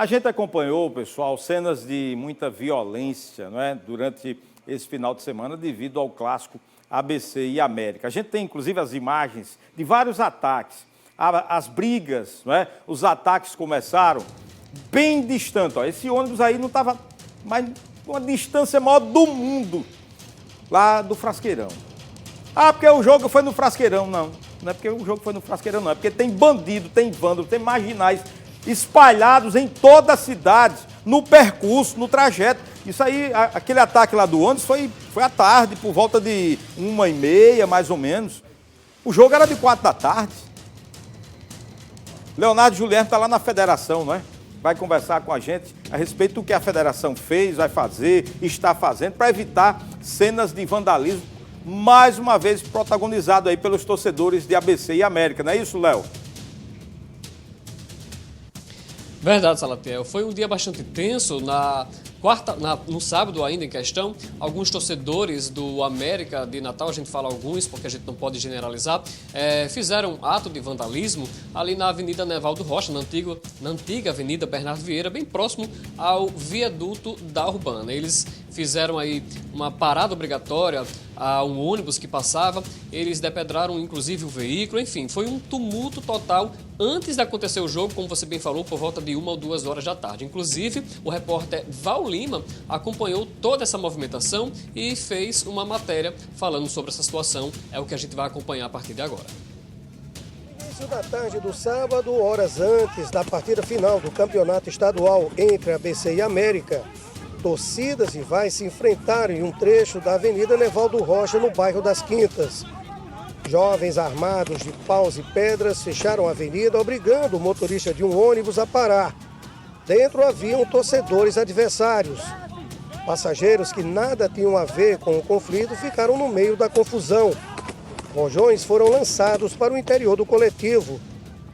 A gente acompanhou, pessoal, cenas de muita violência, não é, durante esse final de semana devido ao clássico ABC e América. A gente tem, inclusive, as imagens de vários ataques, as brigas, não é? Os ataques começaram bem distante. Ó. Esse ônibus aí não estava mais uma distância maior do mundo, lá do Frasqueirão. Ah, porque o jogo foi no Frasqueirão. Não, não é porque o jogo foi no Frasqueirão, não. É porque tem bandido, tem vândalo, tem marginais espalhados em toda a cidade, no percurso, no trajeto. Isso aí, aquele ataque lá do ônibus foi à tarde, por volta de 1h30, mais ou menos. O jogo era de 4 da tarde. Leonardo Juliano está lá na federação, não é? Vai conversar com a gente a respeito do que a federação fez, vai fazer, está fazendo, para evitar cenas de vandalismo, mais uma vez protagonizado aí pelos torcedores de ABC e América. Não é isso, Léo? Verdade, Salatiel. Foi um dia bastante tenso. No sábado ainda em questão, alguns torcedores do América de Natal, a gente fala alguns porque a gente não pode generalizar, fizeram um ato de vandalismo ali na Avenida Nevaldo Rocha, na antiga Avenida Bernardo Vieira, bem próximo ao viaduto da Urbana. Eles fizeram aí uma parada obrigatória a um ônibus que passava, eles depedraram inclusive o veículo, enfim, foi um tumulto total antes de acontecer o jogo, como você bem falou, por volta de 1 ou 2 horas da tarde. Inclusive, o repórter Val Lima acompanhou toda essa movimentação e fez uma matéria falando sobre essa situação, é o que a gente vai acompanhar a partir de agora. Início da tarde do sábado, horas antes da partida final do campeonato estadual entre ABC e América, torcidas rivais se enfrentaram em um trecho da Avenida Nevaldo Rocha, no bairro das Quintas. Jovens armados de paus e pedras fecharam a avenida, obrigando o motorista de um ônibus a parar. Dentro haviam torcedores adversários. Passageiros que nada tinham a ver com o conflito ficaram no meio da confusão. Rojões foram lançados para o interior do coletivo.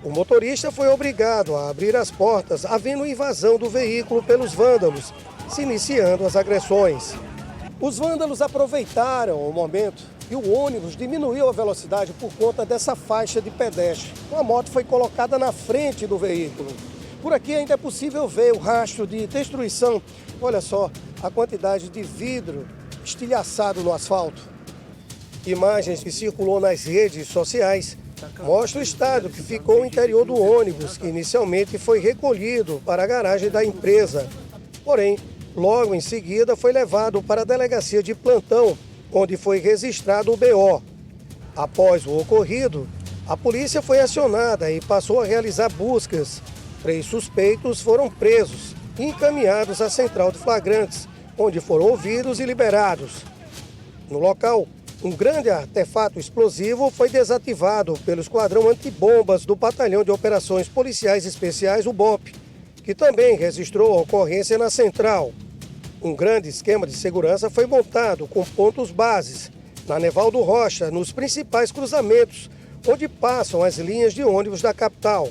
O motorista foi obrigado a abrir as portas, havendo invasão do veículo pelos vândalos, se iniciando as agressões. Os vândalos aproveitaram o momento e o ônibus diminuiu a velocidade por conta dessa faixa de pedestre. Uma moto foi colocada na frente do veículo. Por aqui ainda é possível ver o rastro de destruição. Olha só a quantidade de vidro estilhaçado no asfalto. Imagens que circulou nas redes sociais mostram o estado que ficou o interior do ônibus, que inicialmente foi recolhido para a garagem da empresa. Porém, logo em seguida foi levado para a delegacia de plantão, onde foi registrado o BO. Após o ocorrido, a polícia foi acionada e passou a realizar buscas. 3 suspeitos foram presos e encaminhados à central de flagrantes, onde foram ouvidos e liberados. No local, um grande artefato explosivo foi desativado pelo Esquadrão Antibombas do Batalhão de Operações Policiais Especiais, o BOP, que também registrou a ocorrência na central. Um grande esquema de segurança foi montado com pontos bases na Nevaldo Rocha, nos principais cruzamentos, onde passam as linhas de ônibus da capital.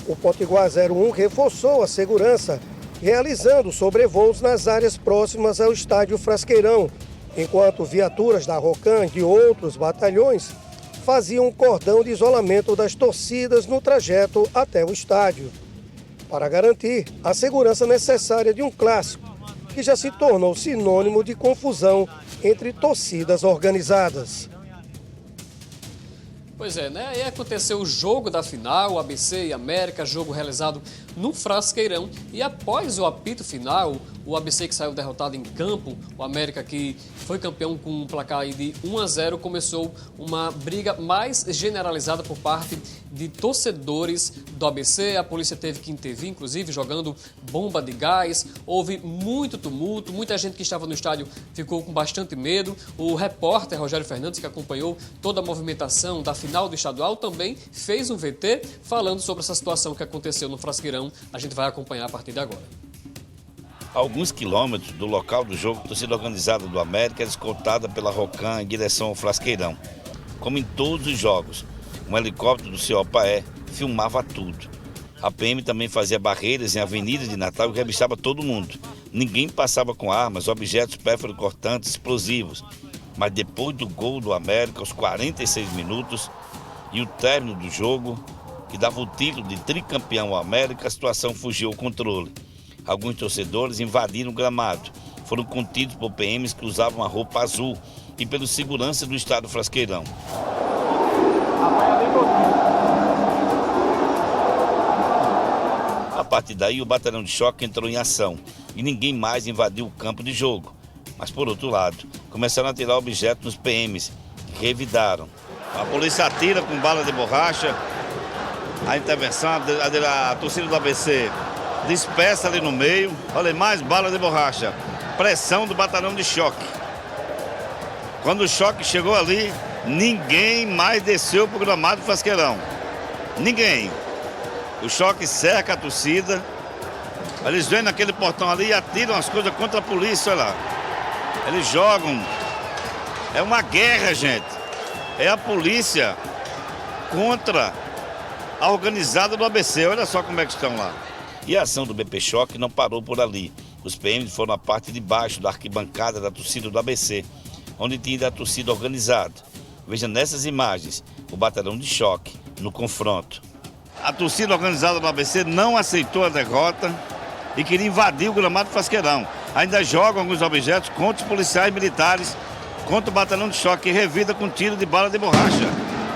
O Potiguar 01 reforçou a segurança, realizando sobrevoos nas áreas próximas ao estádio Frasqueirão, enquanto viaturas da Rocan e de outros batalhões faziam um cordão de isolamento das torcidas no trajeto até o estádio, para garantir a segurança necessária de um clássico, que já se tornou sinônimo de confusão entre torcidas organizadas. Pois é, né? Aí aconteceu o jogo da final, ABC e América, jogo realizado no Frasqueirão. E após o apito final, o ABC que saiu derrotado em campo, o América que foi campeão com um placar aí de 1-0, começou uma briga mais generalizada por parte de torcedores do ABC. A polícia teve que intervir, inclusive jogando bomba de gás. Houve muito tumulto, muita gente que estava no estádio ficou com bastante medo. O repórter Rogério Fernandes, que acompanhou toda a movimentação da final do estadual, também fez um VT falando sobre essa situação que aconteceu no Frasqueirão. A gente vai acompanhar a partir de agora. A alguns quilômetros do local do jogo, a torcida organizada do América era escoltada pela Rocan em direção ao Frasqueirão. Como em todos os jogos, um helicóptero do COPAE filmava tudo. A PM também fazia barreiras em Avenida de Natal e revistava todo mundo. Ninguém passava com armas, objetos pérfuro-cortantes, explosivos. Mas depois do gol do América, aos 46 minutos, e o término do jogo, que dava o título de tricampeão ao América, a situação fugiu ao controle. Alguns torcedores invadiram o gramado. Foram contidos por PMs que usavam a roupa azul e pelos seguranças do estádio Frasqueirão. A partir daí, o batalhão de choque entrou em ação e ninguém mais invadiu o campo de jogo. Mas, por outro lado, começaram a tirar objetos nos PMs, que revidaram. A polícia atira com bala de borracha, a intervenção, a torcida do ABC dispersa ali no meio. Olha, mais bala de borracha, pressão do batalhão de choque. Quando o choque chegou ali, ninguém mais desceu para o gramado do Frasqueirão. Ninguém. O choque cerca a torcida. Eles vêm naquele portão ali e atiram as coisas contra a polícia, olha lá. Eles jogam. É uma guerra, gente. É a polícia contra a organizada do ABC. Olha só como é que estão lá. E a ação do BP Choque não parou por ali. Os PMs foram na parte de baixo da arquibancada da torcida do ABC, onde tinha a torcida organizada. Veja nessas imagens o batalhão de choque no confronto. A torcida organizada do ABC não aceitou a derrota e queria invadir o gramado do Frasqueirão. Ainda jogam alguns objetos contra os policiais militares, contra o batalhão de choque, que revida com tiro de bala de borracha.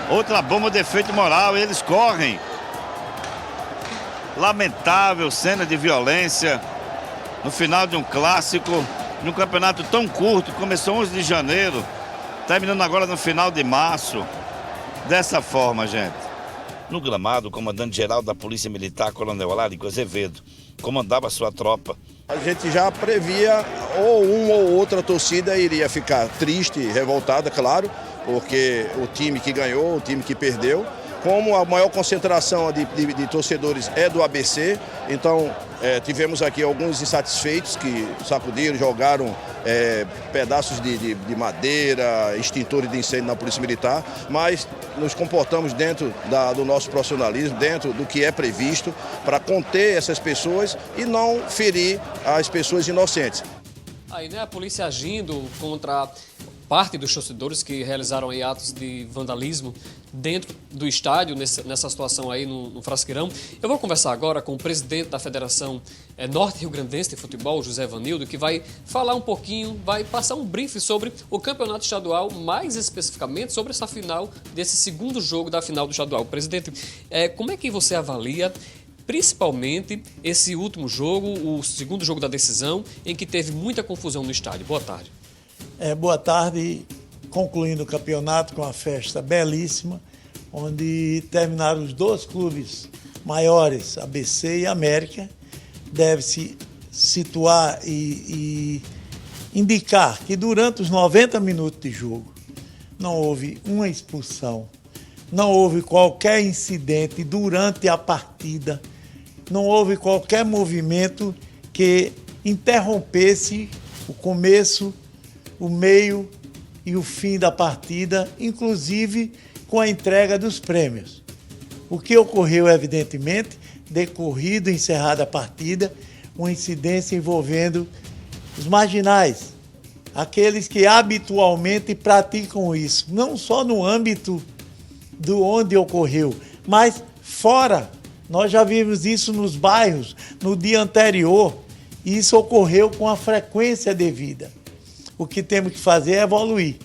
Outra bomba de efeito moral, e eles correm. Lamentável cena de violência no final de um clássico, num campeonato tão curto, começou 11 de janeiro, terminando agora no final de março. Dessa forma, gente. No gramado, o comandante-geral da Polícia Militar, Coronel Alarico Azevedo, comandava sua tropa. A gente já previa ou uma ou outra torcida iria ficar triste, revoltada, claro, porque o time que ganhou, o time que perdeu. Como a maior concentração de torcedores é do ABC, então tivemos aqui alguns insatisfeitos que sacudiram, jogaram pedaços de madeira, extintores de incêndio na Polícia Militar, mas nos comportamos dentro do nosso profissionalismo, dentro do que é previsto, para conter essas pessoas e não ferir as pessoas inocentes. Aí, né, a polícia agindo contra parte dos torcedores que realizaram aí atos de vandalismo dentro do estádio, nessa situação aí no Frasqueirão. Eu vou conversar agora com o presidente da Federação Norte Rio Grandense de Futebol, José Vanildo, que vai falar um pouquinho, vai passar um briefing sobre o campeonato estadual, mais especificamente sobre essa final, desse segundo jogo da final do estadual. Presidente, como é que você avalia principalmente esse último jogo, o segundo jogo da decisão, em que teve muita confusão no estádio? Boa tarde. Boa tarde, concluindo o campeonato com uma festa belíssima, onde terminaram os dois clubes maiores, ABC e América. Deve-se situar e indicar que durante os 90 minutos de jogo não houve uma expulsão, não houve qualquer incidente durante a partida, não houve qualquer movimento que interrompesse o começo, o meio e o fim da partida, inclusive com a entrega dos prêmios. O que ocorreu, evidentemente, decorrido, encerrada a partida, uma incidência envolvendo os marginais, aqueles que habitualmente praticam isso, não só no âmbito do onde ocorreu, mas fora. Nós já vimos isso nos bairros no dia anterior, e isso ocorreu com a frequência devida. O que temos que fazer é evoluir.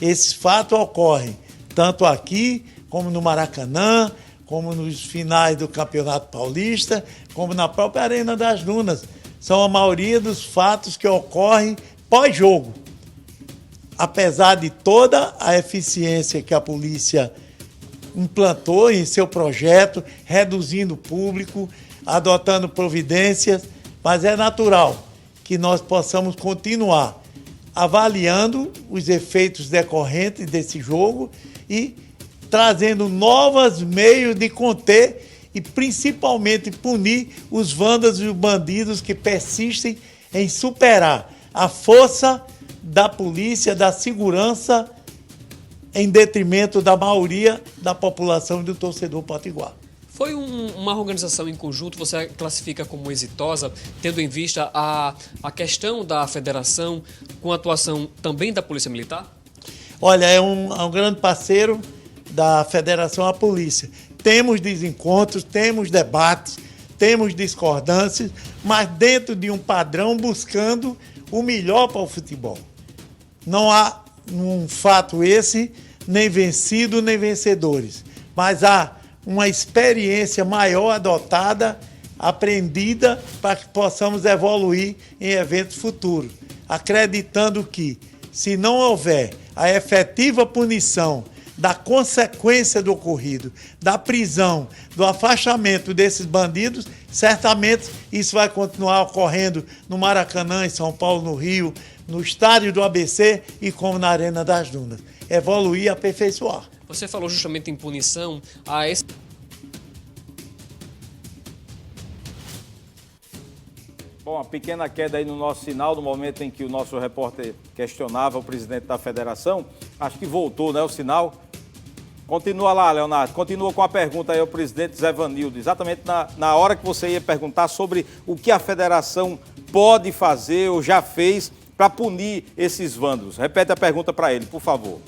Esses fatos ocorrem tanto aqui, como no Maracanã, como nos finais do Campeonato Paulista, como na própria Arena das Dunas. São a maioria dos fatos que ocorrem pós-jogo. Apesar de toda a eficiência que a polícia implantou em seu projeto, reduzindo o público, adotando providências, mas é natural que nós possamos continuar avaliando os efeitos decorrentes desse jogo e trazendo novos meios de conter e principalmente punir os vândalos e os bandidos que persistem em superar a força da polícia, da segurança, em detrimento da maioria da população e do torcedor potiguar. Foi uma organização em conjunto, você classifica como exitosa, tendo em vista a questão da federação com a atuação também da Polícia Militar? Olha, é um grande parceiro da federação à polícia. Temos desencontros, temos debates, temos discordâncias, mas dentro de um padrão buscando o melhor para o futebol. Não há um fato esse, nem vencido, nem vencedores, mas há uma experiência maior adotada, aprendida, para que possamos evoluir em eventos futuros, acreditando que, se não houver a efetiva punição da consequência do ocorrido, da prisão, do afastamento desses bandidos, certamente isso vai continuar ocorrendo no Maracanã, em São Paulo, no Rio, no estádio do ABC e como na Arena das Dunas. Evoluir e aperfeiçoar. Você falou justamente em punição a esse... Bom, uma pequena queda aí no nosso sinal, no momento em que o nosso repórter questionava o presidente da federação. Acho que voltou, né, o sinal. Continua lá, Leonardo. Continua com a pergunta aí ao presidente Zé Vanildo. Exatamente na hora que você ia perguntar sobre o que a federação pode fazer ou já fez para punir esses vândalos. Repete a pergunta para ele, por favor.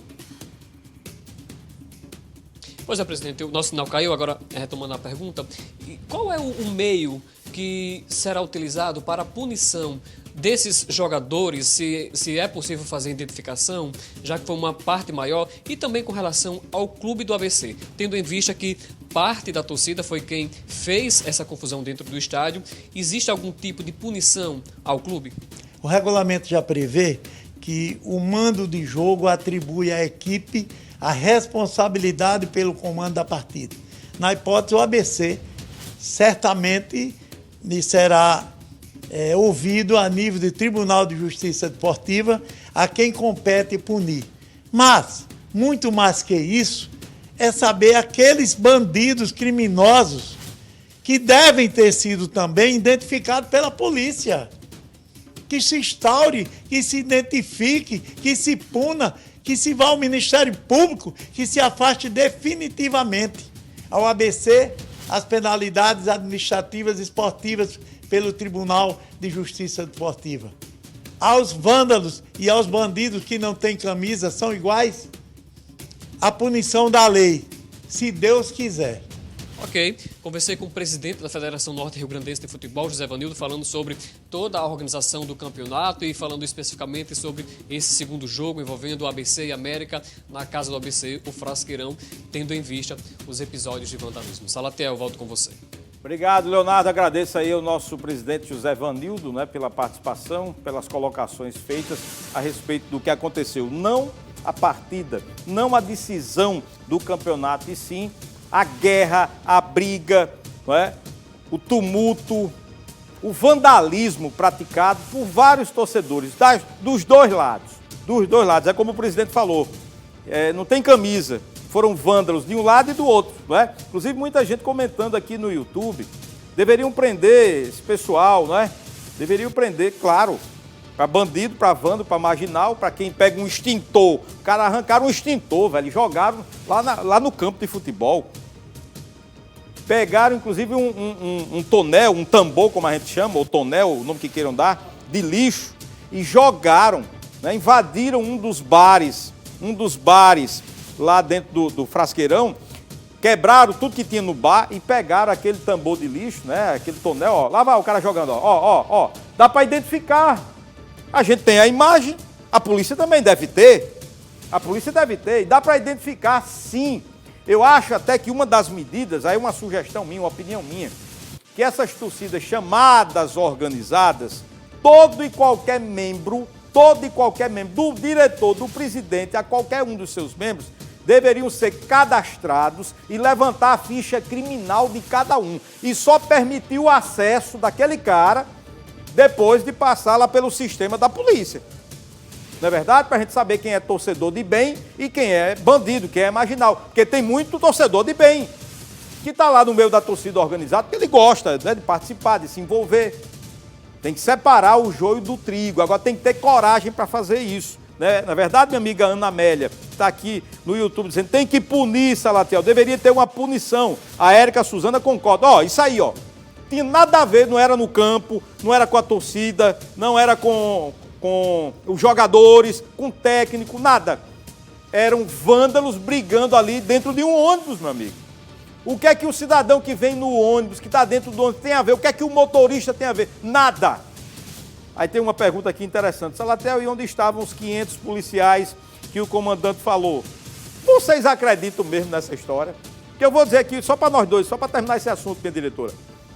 Pois é, presidente, o nosso sinal caiu, agora retomando a pergunta. E qual é o meio que será utilizado para a punição desses jogadores, se é possível fazer identificação, já que foi uma parte maior, e também com relação ao clube do ABC, tendo em vista que parte da torcida foi quem fez essa confusão dentro do estádio, existe algum tipo de punição ao clube? O regulamento já prevê que o mando de jogo atribui à equipe a responsabilidade pelo comando da partida. Na hipótese, o ABC certamente será ouvido a nível de Tribunal de Justiça Desportiva a quem compete punir. Mas, muito mais que isso, é saber aqueles bandidos criminosos que devem ter sido também identificados pela polícia. Que se instaure, que se identifique, que se puna, que se vá ao Ministério Público, que se afaste definitivamente. Ao ABC, as penalidades administrativas e esportivas pelo Tribunal de Justiça Desportiva. Aos vândalos e aos bandidos que não têm camisa são iguais? A punição da lei, se Deus quiser. Ok, conversei com o presidente da Federação Norte-Rio Grandense de Futebol, José Vanildo, falando sobre toda a organização do campeonato e falando especificamente sobre esse segundo jogo envolvendo o ABC e América na casa do ABC, o Frasqueirão, tendo em vista os episódios de vandalismo. Salatiel, volto com você. Obrigado, Leonardo. Agradeço aí ao nosso presidente José Vanildo, né, pela participação, pelas colocações feitas a respeito do que aconteceu. Não a partida, não a decisão do campeonato, e sim a guerra, a briga, não é? O tumulto, o vandalismo praticado por vários torcedores, dos dois lados. Dos dois lados. É como o presidente falou, não tem camisa. Foram vândalos de um lado e do outro, não é? Inclusive, muita gente comentando aqui no YouTube, deveriam prender esse pessoal, não é? Deveriam prender, claro, para bandido, para vândalo, para marginal, para quem pega um extintor. O cara arrancaram um extintor, velho, e jogaram lá no campo de futebol. Pegaram, inclusive, um tonel, um tambor, como a gente chama, ou tonel, o nome que queiram dar, de lixo, e jogaram, né? Invadiram um dos bares lá dentro do Frasqueirão, quebraram tudo que tinha no bar e pegaram aquele tambor de lixo, né? Aquele tonel, ó, lá vai o cara jogando, ó, dá para identificar. A gente tem a imagem, a polícia também deve ter. A polícia deve ter, e dá para identificar, sim. Eu acho até que uma das medidas, aí uma sugestão minha, uma opinião minha, que essas torcidas chamadas organizadas, todo e qualquer membro, do diretor, do presidente, a qualquer um dos seus membros, deveriam ser cadastrados e levantar a ficha criminal de cada um. E só permitir o acesso daquele cara depois de passar lá pelo sistema da polícia. Não é verdade? Para a gente saber quem é torcedor de bem e quem é bandido, quem é marginal. Porque tem muito torcedor de bem que está lá no meio da torcida organizada porque ele gosta, né, de participar, de se envolver. Tem que separar o joio do trigo. Agora tem que ter coragem para fazer isso, né? Na verdade, minha amiga Ana Amélia está aqui no YouTube dizendo tem que punir, Salatiel. Deveria ter uma punição. A Érica Suzana concorda. Ó, isso aí, ó. Tinha nada a ver, não era no campo, não era com a torcida, não era com os jogadores, com o técnico, nada. Eram vândalos brigando ali dentro de um ônibus, meu amigo. O que é que o cidadão que vem no ônibus, que está dentro do ônibus, tem a ver? O que é que o motorista tem a ver? Nada. Aí tem uma pergunta aqui interessante. Salatiel, e onde estavam os 500 policiais que o comandante falou? Vocês acreditam mesmo nessa história? Que eu vou dizer aqui, só para nós dois, só para terminar esse assunto, minha diretora.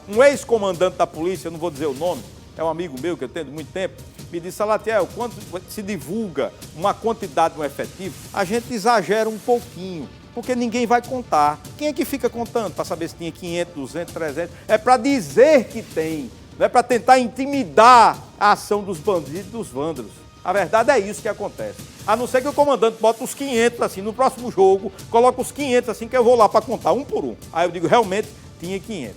Um ex-comandante da polícia, não vou dizer o nome, é um amigo meu que eu tenho de muito tempo, me disse, Salatiel, quando se divulga uma quantidade no efetivo, a gente exagera um pouquinho, porque ninguém vai contar. Quem é que fica contando para saber se tinha 500, 200, 300? É para dizer que tem, não é para tentar intimidar a ação dos bandidos e dos vândalos. A verdade é isso que acontece. A não ser que o comandante bota os 500 assim, no próximo jogo, coloca os 500 assim, que eu vou lá para contar um por um. Aí eu digo, realmente, tinha 500.